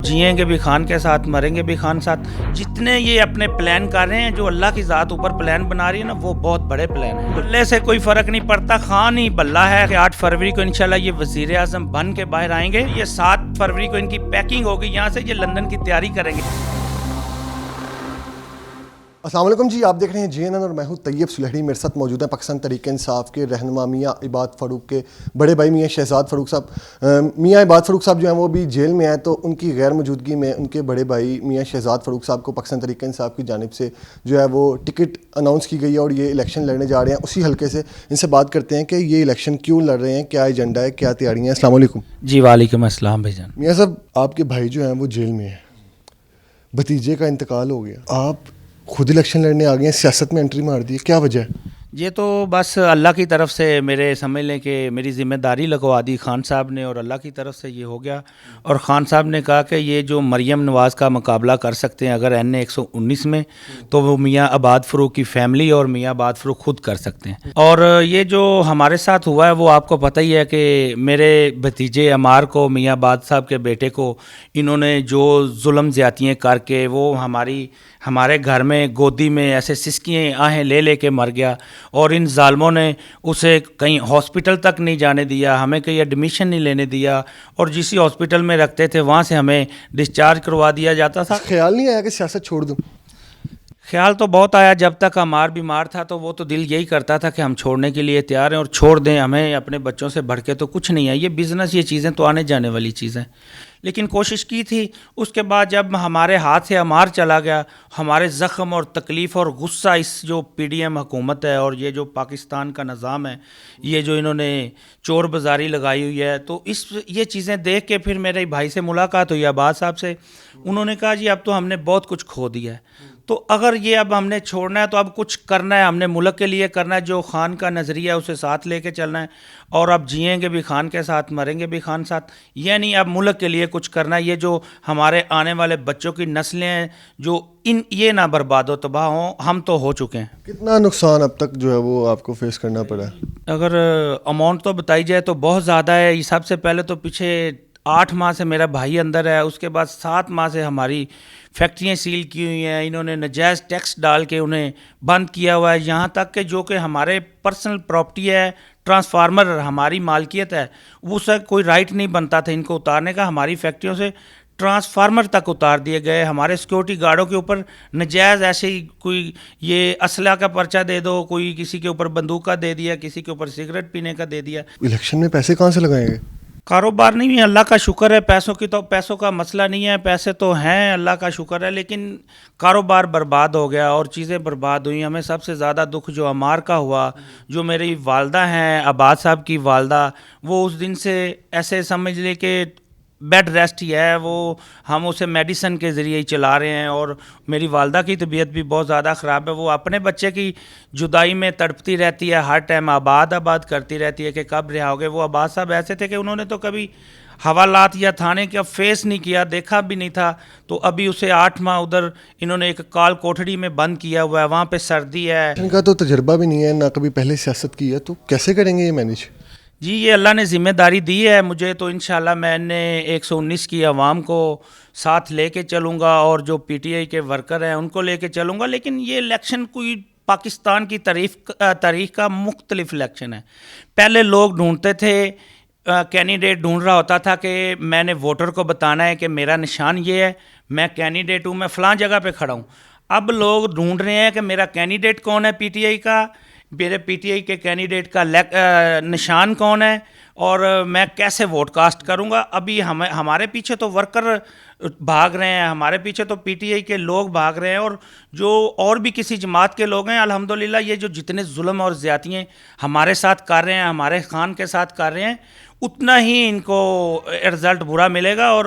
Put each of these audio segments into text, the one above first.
جئیں گے بھی خان کے ساتھ، مریں گے بھی خان ساتھ. جتنے یہ اپنے پلان کر رہے ہیں، جو اللہ کی ذات اوپر پلان بنا رہی ہے نا، وہ بہت بڑے پلان ہیں. بلے سے کوئی فرق نہیں پڑتا، خان ہی بلہ ہے. کہ 8 فروری کو انشاءاللہ یہ وزیر اعظم بن کے باہر آئیں گے. یہ 7 فروری کو ان کی پیکنگ ہوگی، یہاں سے یہ لندن کی تیاری کریں گے. السلام علیکم جی، آپ دیکھ رہے ہیں JNN اور میں ہوں طیب سلہڑی. میرے ساتھ موجود ہیں پاکستان تحریک انصاف کے رہنما میاں عباد فاروق کے بڑے بھائی میاں شہزاد فاروق صاحب. میاں عباد فاروق صاحب جو ہیں وہ بھی جیل میں ہیں، تو ان کی غیر موجودگی میں ان کے بڑے بھائی میاں شہزاد فاروق صاحب کو پاکستان تحریک انصاف کی جانب سے جو ہے وہ ٹکٹ اناؤنس کی گئی ہے اور یہ الیکشن لڑنے جا رہے ہیں اسی حلقے سے. ان سے بات کرتے ہیں کہ یہ الیکشن کیوں لڑ رہے ہیں، کیا ایجنڈا ہے، کیا تیاریاں ہیں. السلام علیکم جی وعلیکم السلام بھائی جان. میاں صاحب، آپ کے بھائی جو ہیں وہ جیل میں ہیں، بھتیجے کا انتقال ہو گیا، آپ خود الیکشن لڑنے آ گئے ہیں، سیاست میں انٹری مار دی ہے، کیا وجہ ہے؟ یہ تو بس اللہ کی طرف سے میرے سمجھ لیں کہ میری ذمہ داری لگوا دی خان صاحب نے، اور اللہ کی طرف سے یہ ہو گیا. اور خان صاحب نے کہا کہ یہ جو مریم نواز کا مقابلہ کر سکتے ہیں اگر NA 119 میں، تو وہ میاں عباد فاروق کی فیملی اور میاں عباد فاروق خود کر سکتے ہیں. اور یہ جو ہمارے ساتھ ہوا ہے وہ آپ کو پتہ ہی ہے کہ میرے بھتیجے عمار کو، میاں عباد صاحب کے بیٹے کو، انہوں نے جو ظلم زیادتیاں کر کے وہ ہمارے گھر میں گودی میں ایسے سسکیاں آہیں لے لے کے مر گیا. اور ان ظالموں نے اسے کہیں ہاسپٹل تک نہیں جانے دیا، ہمیں کہیں ایڈمیشن نہیں لینے دیا، اور جسی ہاسپٹل میں رکھتے تھے وہاں سے ہمیں ڈسچارج کروا دیا جاتا تھا. خیال نہیں آیا کہ سیاست چھوڑ دوں؟ خیال تو بہت آیا. جب تک عمار بیمار تھا تو وہ تو دل یہی کرتا تھا کہ ہم چھوڑنے کے لیے تیار ہیں اور چھوڑ دیں، ہمیں اپنے بچوں سے بڑھ کے تو کچھ نہیں ہے. یہ بزنس، یہ چیزیں تو آنے جانے والی چیزیں. لیکن کوشش کی تھی. اس کے بعد جب ہمارے ہاتھ سے عمار چلا گیا، ہمارے زخم اور تکلیف اور غصہ اس جو PDM حکومت ہے اور یہ جو پاکستان کا نظام ہے، یہ جو انہوں نے چور بازاری لگائی ہوئی ہے، تو یہ چیزیں دیکھ کے پھر میرے بھائی سے ملاقات ہوئی عباد صاحب سے. انہوں نے کہا جی اب تو ہم نے بہت کچھ کھو دیا ہے، تو اگر یہ اب ہم نے چھوڑنا ہے تو اب کچھ کرنا ہے، ہم نے ملک کے لیے کرنا ہے. جو خان کا نظریہ ہے اسے ساتھ لے کے چلنا ہے، اور اب جئیں گے بھی خان کے ساتھ، مریں گے بھی خان ساتھ. یعنی اب ملک کے لیے کچھ کرنا ہے. یہ جو ہمارے آنے والے بچوں کی نسلیں ہیں جو یہ نہ برباد و تباہ ہوں، ہم تو ہو چکے ہیں. کتنا نقصان اب تک جو ہے وہ آپ کو فیس کرنا پڑا ہے؟ اگر اماؤنٹ تو بتائی جائے تو بہت زیادہ ہے. یہ سب سے پہلے تو پیچھے 8 ماہ سے میرا بھائی اندر ہے، اس کے بعد 7 ماہ سے ہماری فیکٹریاں سیل کی ہوئی ہیں. انہوں نے ناجائز ٹیکس ڈال کے انہیں بند کیا ہوا ہے. یہاں تک کہ جو کہ ہمارے پرسنل پراپرٹی ہے، ٹرانسفارمر ہماری مالکیت ہے، وہ سے کوئی رائٹ نہیں بنتا تھا ان کو اتارنے کا. ہماری فیکٹریوں سے ٹرانسفارمر تک اتار دیے گئے. ہمارے سیکورٹی گارڈوں کے اوپر ناجائز ایسے ہی کوئی یہ اسلحہ کا پرچہ دے دو، کوئی کسی کے اوپر بندوق کا دے دیا، کسی کے اوپر سگریٹ پینے کا دے دیا. الیکشن میں پیسے کہاں سے لگائیں گے؟ کاروبار نہیں ہے، اللہ کا شکر ہے. پیسوں کا مسئلہ نہیں ہے، پیسے تو ہیں، اللہ کا شکر ہے. لیکن کاروبار برباد ہو گیا اور چیزیں برباد ہوئیں. ہمیں سب سے زیادہ دکھ جو عمار کا ہوا، جو میری والدہ ہیں عباد صاحب کی والدہ، وہ اس دن سے ایسے سمجھ لے کہ بیڈ ریسٹ ہی ہے. وہ ہم اسے میڈیسن کے ذریعے ہی چلا رہے ہیں. اور میری والدہ کی طبیعت بھی بہت زیادہ خراب ہے. وہ اپنے بچے کی جدائی میں تڑپتی رہتی ہے، ہر ٹائم آباد کرتی رہتی ہے کہ کب رہا ہوگے. وہ عباد صاحب ایسے تھے کہ انہوں نے تو کبھی حوالات یا تھانے کا فیس نہیں کیا، دیکھا بھی نہیں تھا. تو ابھی اسے 8 ماہ ادھر انہوں نے ایک کال کوٹھڑی میں بند کیا ہوا ہے. وہاں پہ سردی ہے. ان کا تو تجربہ بھی نہیں ہے، نہ کبھی پہلے سیاست کی ہے، تو کیسے کریں گے یہ مینیج؟ جی یہ اللہ نے ذمہ داری دی ہے مجھے، تو انشاءاللہ میں نے 119 کی عوام کو ساتھ لے کے چلوں گا، اور جو PTI کے ورکر ہیں ان کو لے کے چلوں گا. لیکن یہ الیکشن کوئی پاکستان کی تاریخ کا مختلف الیکشن ہے. پہلے لوگ ڈھونڈتے تھے، کینڈیڈیٹ ڈھونڈ رہا ہوتا تھا کہ میں نے ووٹر کو بتانا ہے کہ میرا نشان یہ ہے، میں کینڈیڈیٹ ہوں، میں فلاں جگہ پہ کھڑا ہوں. اب لوگ ڈھونڈ رہے ہیں کہ میرا کینڈیڈیٹ کون ہے PTI کا، میرے PTI کے کینڈیڈیٹ کا نشان کون ہے، اور میں کیسے ووٹ کاسٹ کروں گا. ابھی ہمارے پیچھے تو ورکر بھاگ رہے ہیں، ہمارے پیچھے تو PTI کے لوگ بھاگ رہے ہیں، اور جو اور بھی کسی جماعت کے لوگ ہیں الحمدللہ یہ جو جتنے ظلم اور زیادتیاں ہمارے ساتھ کر رہے ہیں، ہمارے خان کے ساتھ کر رہے ہیں، اتنا ہی ان کو رزلٹ برا ملے گا. اور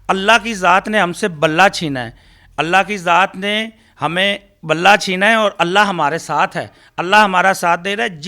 اللہ کی ذات نے ہم سے بلہ چھینا ہے، اللہ کی ذات نے ہمیں بلہ چھینا ہے، اور اللہ ہمارے ساتھ ہے، اللہ ہمارا ساتھ دے رہا ہے.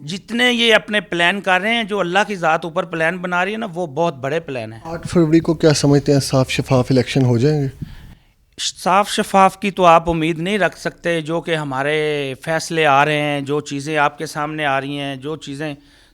جتنے یہ اپنے پلان کر رہے ہیں، جو اللہ کی ذات اوپر پلان بنا رہی ہے نا، وہ بہت بڑے پلان ہیں. 8 فروری کو کیا سمجھتے ہیں صاف شفاف الیکشن ہو جائیں گے؟ صاف شفاف کی تو آپ امید نہیں رکھ سکتے. جو کہ ہمارے فیصلے آ رہے ہیں، جو چیزیں آپ کے سامنے آ رہی ہیں، جو چیزیں